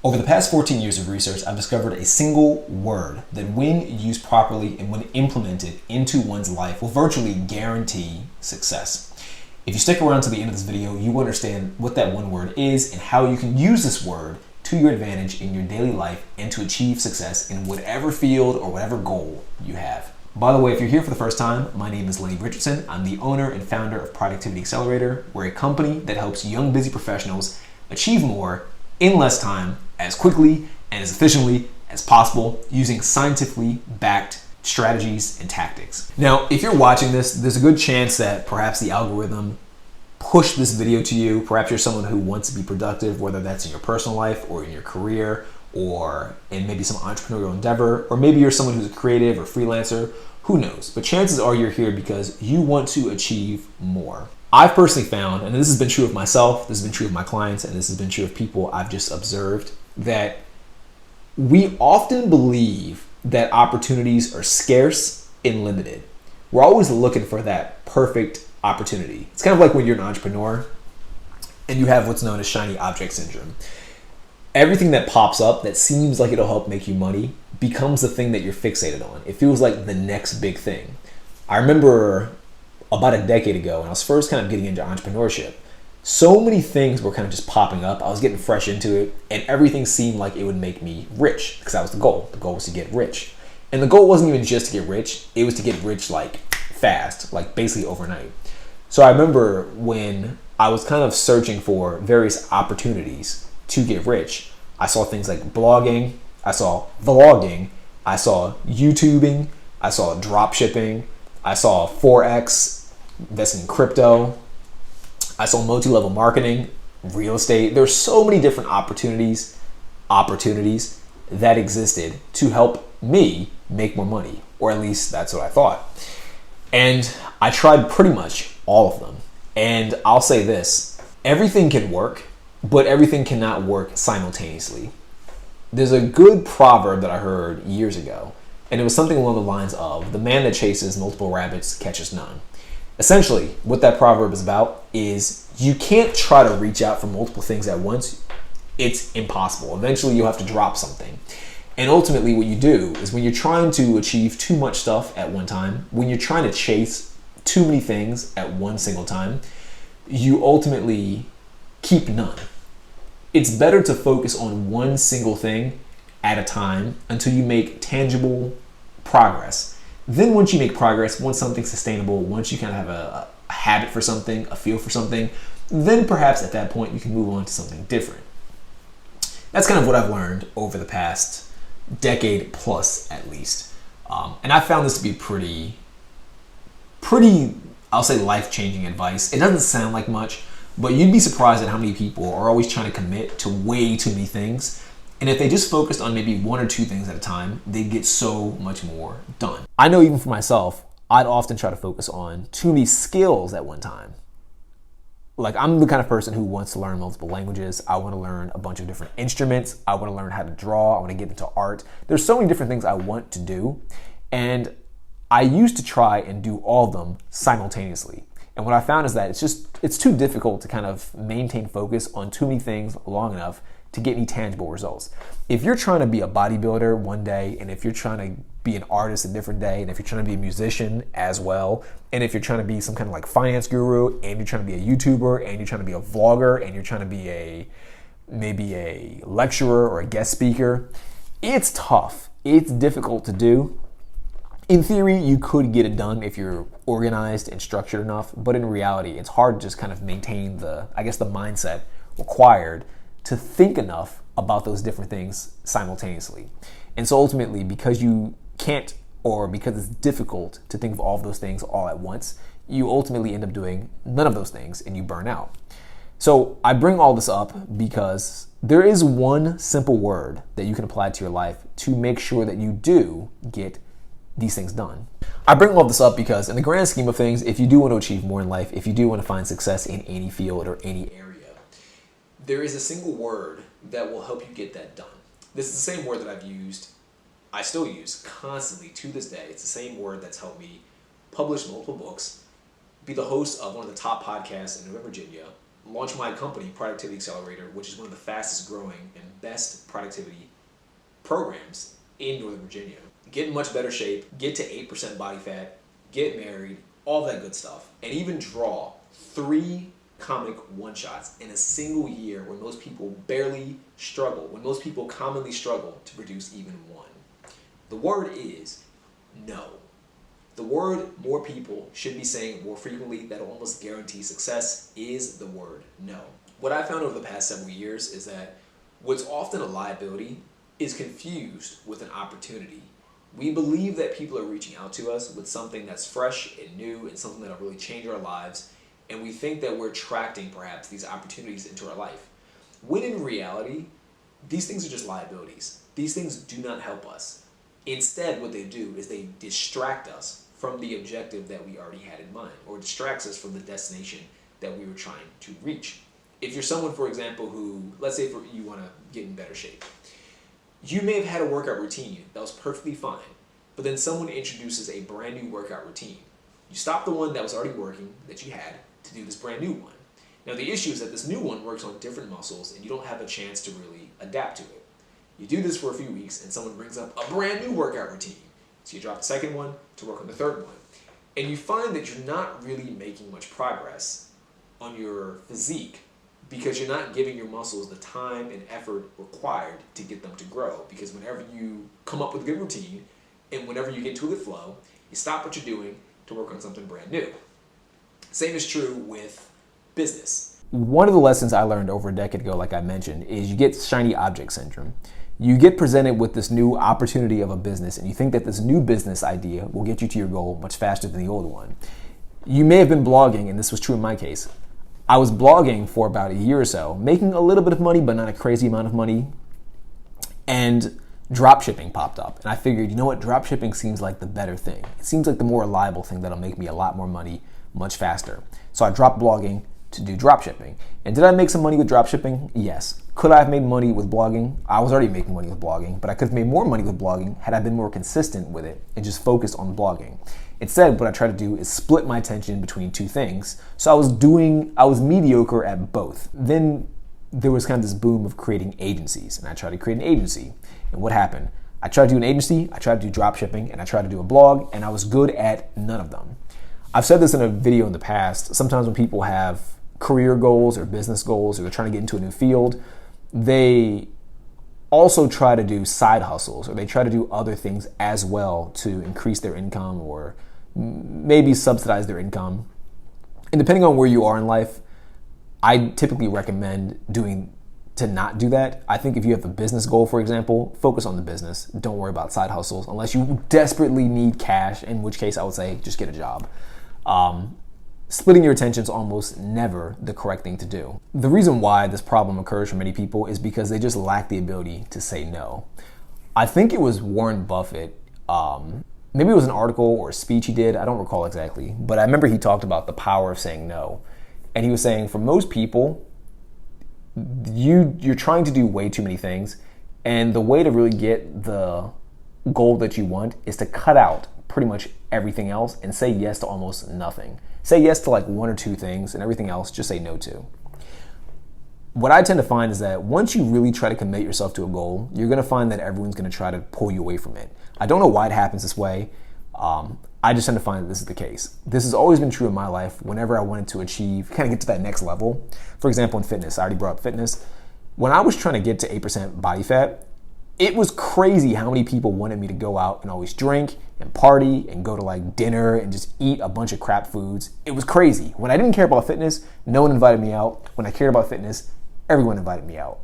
Over the past 14 years of research, I've discovered a single word that when used properly and when implemented into one's life will virtually guarantee success. If you stick around to the end of this video, you will understand what that one word is and how you can use this word to your advantage in your daily life and to achieve success in whatever field or whatever goal you have. By the way, if you're here for the first time, my name is Lenny Richardson. I'm the owner and founder of Productivity Accelerator. We're a company that helps young, busy professionals achieve more in less time, as quickly and as efficiently as possible, using scientifically backed strategies and tactics. Now, if you're watching this, there's a good chance that perhaps the algorithm pushed this video to you. Perhaps you're someone who wants to be productive, whether that's in your personal life or in your career or in maybe some entrepreneurial endeavor, or maybe you're someone who's a creative or freelancer, who knows? But chances are you're here because you want to achieve more. I've personally found, and this has been true of myself, this has been true of my clients, and this has been true of people I've just observed, that we often believe that opportunities are scarce and limited. We're always looking for that perfect opportunity. It's kind of like when you're an entrepreneur and you have what's known as shiny object syndrome. Everything that pops up that seems like it'll help make you money becomes the thing that you're fixated on. It feels like the next big thing. I remember about a decade ago when I was first kind of getting into entrepreneurship, so many things were kind of just popping up. I was getting fresh into it and everything seemed like it would make me rich because that was the goal. The goal was to get rich. And the goal wasn't even just to get rich. It was to get rich like fast, like basically overnight. So I remember when I was kind of searching for various opportunities to get rich, I saw things like blogging, I saw vlogging, I saw YouTubing, I saw drop shipping, I saw Forex, investing in crypto, I saw multi-level marketing, real estate. There's so many different opportunities that existed to help me make more money, or at least that's what I thought. And I tried pretty much all of them. And I'll say this, everything can work, but everything cannot work simultaneously. There's a good proverb that I heard years ago, and it was something along the lines of, the man that chases multiple rabbits catches none. Essentially, what that proverb is about is you can't try to reach out for multiple things at once. It's impossible. Eventually, you'll have to drop something. And ultimately, what you do is when you're trying to achieve too much stuff at one time, when you're trying to chase too many things at one single time, you ultimately keep none. It's better to focus on one single thing at a time until you make tangible progress. Then once you make progress, once something's sustainable, once you kind of have a habit for something, a feel for something, then perhaps at that point you can move on to something different. That's kind of what I've learned over the past decade plus at least. And I found this to be pretty, I'll say life-changing advice. It doesn't sound like much, but you'd be surprised at how many people are always trying to commit to way too many things. And if they just focused on maybe one or two things at a time, they'd get so much more done. I know even for myself, I'd often try to focus on too many skills at one time. Like, I'm the kind of person who wants to learn multiple languages. I want to learn a bunch of different instruments. I want to learn how to draw. I want to get into art. There's so many different things I want to do. And I used to try and do all of them simultaneously. And what I found is that it's too difficult to kind of maintain focus on too many things long enough to get any tangible results. If you're trying to be a bodybuilder one day, and if you're trying to be an artist a different day, and if you're trying to be a musician as well, and if you're trying to be some kind of like finance guru, and you're trying to be a YouTuber, and you're trying to be a vlogger, and you're trying to be maybe a lecturer or a guest speaker, it's tough. It's difficult to do. In theory, you could get it done if you're organized and structured enough, but in reality, it's hard to just kind of maintain the mindset required to think enough about those different things simultaneously. And so ultimately, because you can't, or because it's difficult to think of all of those things all at once, you ultimately end up doing none of those things and you burn out. So I bring all this up because there is one simple word that you can apply to your life to make sure that you do get these things done. I bring all this up because in the grand scheme of things, if you do want to achieve more in life, if you do want to find success in any field or any area, there is a single word that will help you get that done. This is the same word that I've used, I still use constantly to this day. It's the same word that's helped me publish multiple books, be the host of one of the top podcasts in Northern Virginia, launch my company, Productivity Accelerator, which is one of the fastest growing and best productivity programs in Northern Virginia. Get in much better shape, get to 8% body fat, get married, all that good stuff, and even draw 3 comic one-shots in a single year when most people barely struggle, when most people commonly struggle to produce even one. The word is no. The word more people should be saying more frequently that will almost guarantee success is the word no. What I found over the past several years is that what's often a liability is confused with an opportunity. We believe that people are reaching out to us with something that's fresh and new and something that'll really change our lives, and we think that we're attracting perhaps these opportunities into our life. When in reality, these things are just liabilities. These things do not help us. Instead, what they do is they distract us from the objective that we already had in mind, or distracts us from the destination that we were trying to reach. If you're someone, for example, who, let's say you want to get in better shape, you may have had a workout routine that was perfectly fine, but then someone introduces a brand new workout routine. You stop the one that was already working, that you had, to do this brand new one. Now the issue is that this new one works on different muscles and you don't have a chance to really adapt to it. You do this for a few weeks and someone brings up a brand new workout routine. So you drop the second one to work on the third one. And you find that you're not really making much progress on your physique because you're not giving your muscles the time and effort required to get them to grow. Because whenever you come up with a good routine and whenever you get into a good flow, you stop what you're doing to work on something brand new. Same is true with business. One of the lessons I learned over a decade ago, like I mentioned, is you get shiny object syndrome. You get presented with this new opportunity of a business and you think that this new business idea will get you to your goal much faster than the old one. You may have been blogging, and this was true in my case. I was blogging for about a year or so, making a little bit of money, but not a crazy amount of money. And dropshipping popped up. And I figured, you know what? Dropshipping seems like the better thing. It seems like the more reliable thing that'll make me a lot more money much faster. So I dropped blogging to do dropshipping. And did I make some money with dropshipping? Yes. Could I have made money with blogging? I was already making money with blogging, but I could have made more money with blogging had I been more consistent with it and just focused on blogging. Instead, what I try to do is split my attention between two things. So I was mediocre at both. Then there was kind of this boom of creating agencies, and I tried to create an agency. And what happened? I tried to do an agency, I tried to do dropshipping, and I tried to do a blog, and I was good at none of them. I've said this in a video in the past. Sometimes when people have career goals or business goals, or they're trying to get into a new field, they also try to do side hustles, or they try to do other things as well to increase their income or maybe subsidize their income. And depending on where you are in life, I typically recommend to not do that. I think if you have a business goal, for example, focus on the business. Don't worry about side hustles unless you desperately need cash, in which case I would say just get a job. Splitting your attention is almost never the correct thing to do. The reason why this problem occurs for many people is because they just lack the ability to say no. I think it was Warren Buffett, maybe it was an article or a speech he did, I don't recall exactly, but I remember he talked about the power of saying no. And he was saying for most people, you're trying to do way too many things, and the way to really get the goal that you want is to cut out pretty much everything else and say yes to almost nothing. Say yes to like 1 or 2 things, and everything else just say no to. What I tend to find is that once you really try to commit yourself to a goal, you're going to find that everyone's going to try to pull you away from it. I don't know why it happens this way. I just tend to find that this is the case. This has always been true in my life whenever I wanted to achieve, kind of get to that next level. For example, in fitness, I already brought up fitness. When I was trying to get to 8% body fat, it was crazy how many people wanted me to go out and always drink and party and go to like dinner and just eat a bunch of crap foods. It was crazy. When I didn't care about fitness, no one invited me out. When I cared about fitness, everyone invited me out.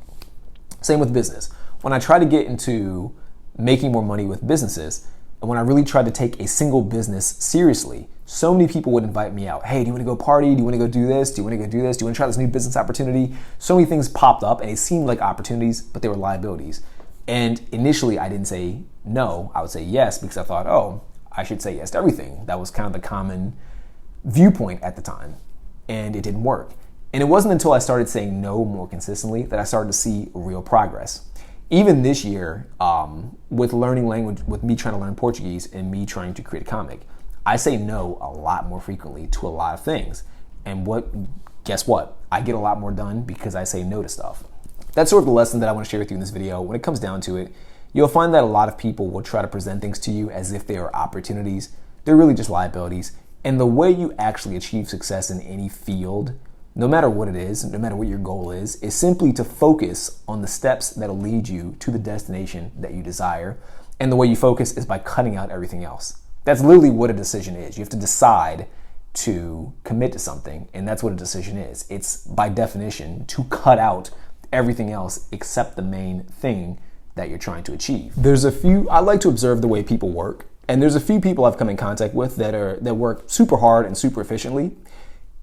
Same with business. When I tried to get into making more money with businesses, and when I really tried to take a single business seriously, so many people would invite me out. Hey, do you want to go party? Do you want to go do this? Do you want to go do this? Do you want to try this new business opportunity? So many things popped up and it seemed like opportunities, but they were liabilities. And initially I didn't say no, I would say yes because I thought, oh, I should say yes to everything. That was kind of the common viewpoint at the time, and it didn't work. And it wasn't until I started saying no more consistently that I started to see real progress. Even this year, with learning language, with me trying to learn Portuguese and me trying to create a comic, I say no a lot more frequently to a lot of things. And what guess what? I get a lot more done because I say no to stuff. That's sort of the lesson that I want to share with you in this video. When it comes down to it, you'll find that a lot of people will try to present things to you as if they are opportunities. They're really just liabilities. And the way you actually achieve success in any field, no matter what it is, no matter what your goal is simply to focus on the steps that'll lead you to the destination that you desire. And the way you focus is by cutting out everything else. That's literally what a decision is. You have to decide to commit to something, and that's what a decision is. It's by definition to cut out everything else except the main thing that you're trying to achieve. I like to observe the way people work, and there's a few people I've come in contact with that work super hard and super efficiently.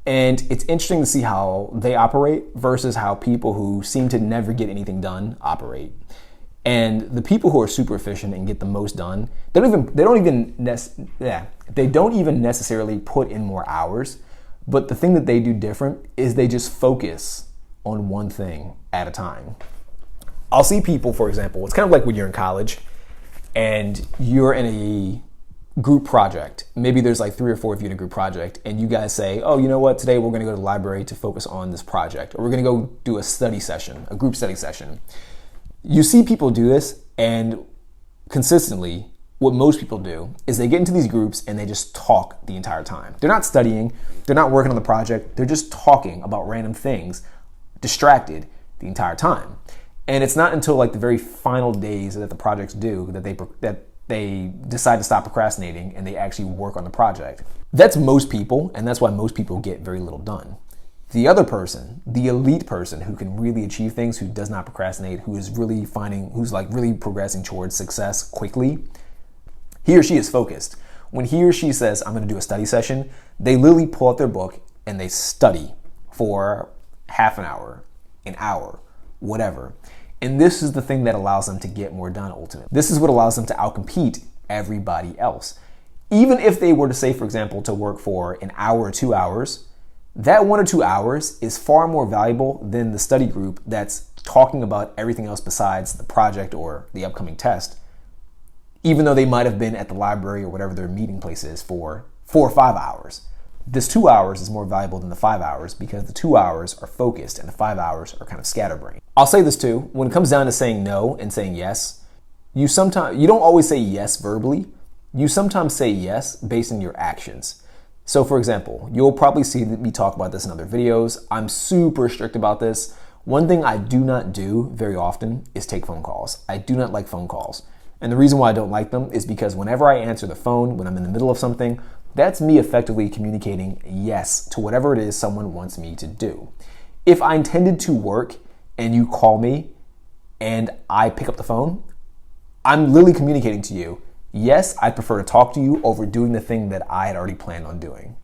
And it's interesting to see how they operate versus how people who seem to never get anything done operate. And the people who are super efficient and get the most done, they don't even necessarily put in more hours, but the thing that they do different is they just focus on one thing at a time. I'll see people, for example, it's kind of like when you're in college and you're in a group project. Maybe there's like 3 or 4 of you in a group project, and you guys say, oh, you know what, today we're gonna go to the library to focus on this project, or we're gonna go do a study session, a group study session. You see people do this, and consistently, what most people do is they get into these groups and they just talk the entire time. They're not studying, they're not working on the project, they're just talking about random things, distracted the entire time. And it's not until like the very final days that the project's due that they decide to stop procrastinating and they actually work on the project. That's most people, and that's why most people get very little done. The other person, the elite person who can really achieve things, who does not procrastinate, who's really progressing towards success quickly, he or she is focused. When he or she says, I'm gonna do a study session, they literally pull out their book and they study for half an hour, whatever. And this is the thing that allows them to get more done ultimately. This is what allows them to outcompete everybody else. Even if they were to say, for example, to work for an hour or 2 hours, that 1 or 2 hours is far more valuable than the study group that's talking about everything else besides the project or the upcoming test, even though they might have been at the library or whatever their meeting place is for 4 or 5 hours. This 2 hours is more valuable than the 5 hours because the 2 hours are focused and the 5 hours are kind of scatterbrained. I'll say this too, when it comes down to saying no and saying yes, you don't always say yes verbally. You sometimes say yes based on your actions. So for example, you'll probably see me talk about this in other videos. I'm super strict about this. One thing I do not do very often is take phone calls. I do not like phone calls. And the reason why I don't like them is because whenever I answer the phone, when I'm in the middle of something, that's me effectively communicating yes to whatever it is someone wants me to do. If I intended to work and you call me and I pick up the phone, I'm literally communicating to you, yes, I'd prefer to talk to you over doing the thing that I had already planned on doing.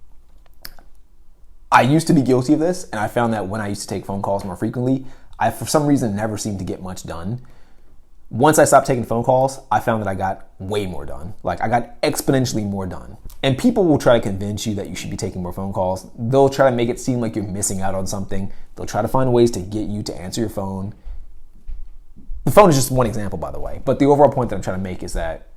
I used to be guilty of this, and I found that when I used to take phone calls more frequently, I, for some reason, never seemed to get much done. Once I stopped taking phone calls, I found that I got way more done. Like, I got exponentially more done. And people will try to convince you that you should be taking more phone calls. They'll try to make it seem like you're missing out on something. They'll try to find ways to get you to answer your phone. The phone is just one example, by the way. But the overall point that I'm trying to make is that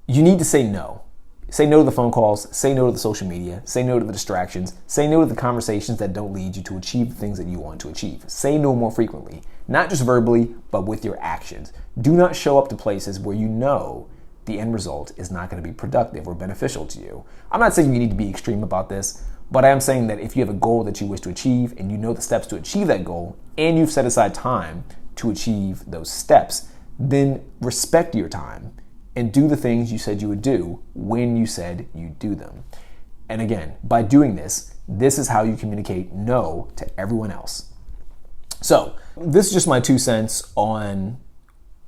you need to say no. Say no to the phone calls, say no to the social media, say no to the distractions, say no to the conversations that don't lead you to achieve the things that you want to achieve. Say no more frequently, not just verbally, but with your actions. Do not show up to places where you know the end result is not going to be productive or beneficial to you. I'm not saying you need to be extreme about this, but I am saying that if you have a goal that you wish to achieve and you know the steps to achieve that goal and you've set aside time to achieve those steps, then respect your time and do the things you said you would do when you said you'd do them. And again, by doing this, this is how you communicate no to everyone else. So this is just my 2 cents on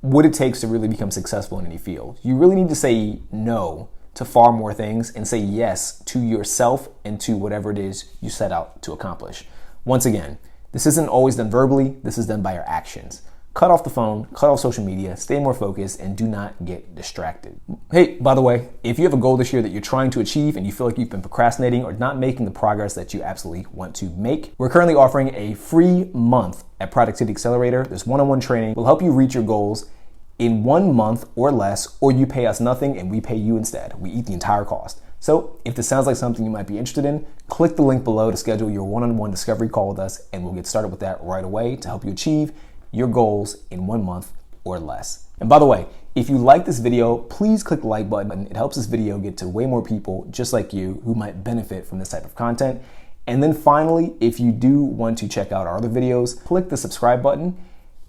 what it takes to really become successful in any field. You really need to say no to far more things and say yes to yourself and to whatever it is you set out to accomplish. Once again, this isn't always done verbally, this is done by your actions. Cut off the phone, cut off social media, stay more focused, and do not get distracted. Hey, by the way, if you have a goal this year that you're trying to achieve and you feel like you've been procrastinating or not making the progress that you absolutely want to make, we're currently offering a free month at Productivity Accelerator. This one-on-one training will help you reach your goals in 1 month or less, or you pay us nothing and we pay you instead. We eat the entire cost. So if this sounds like something you might be interested in, click the link below to schedule your one-on-one discovery call with us, and we'll get started with that right away to help you achieve your goals in 1 month or less. And by the way, if you like this video, please click the like button. It helps this video get to way more people just like you who might benefit from this type of content. And then finally, if you do want to check out our other videos, click the subscribe button.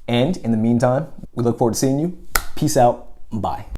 And in the meantime, we look forward to seeing you. Peace out. Bye.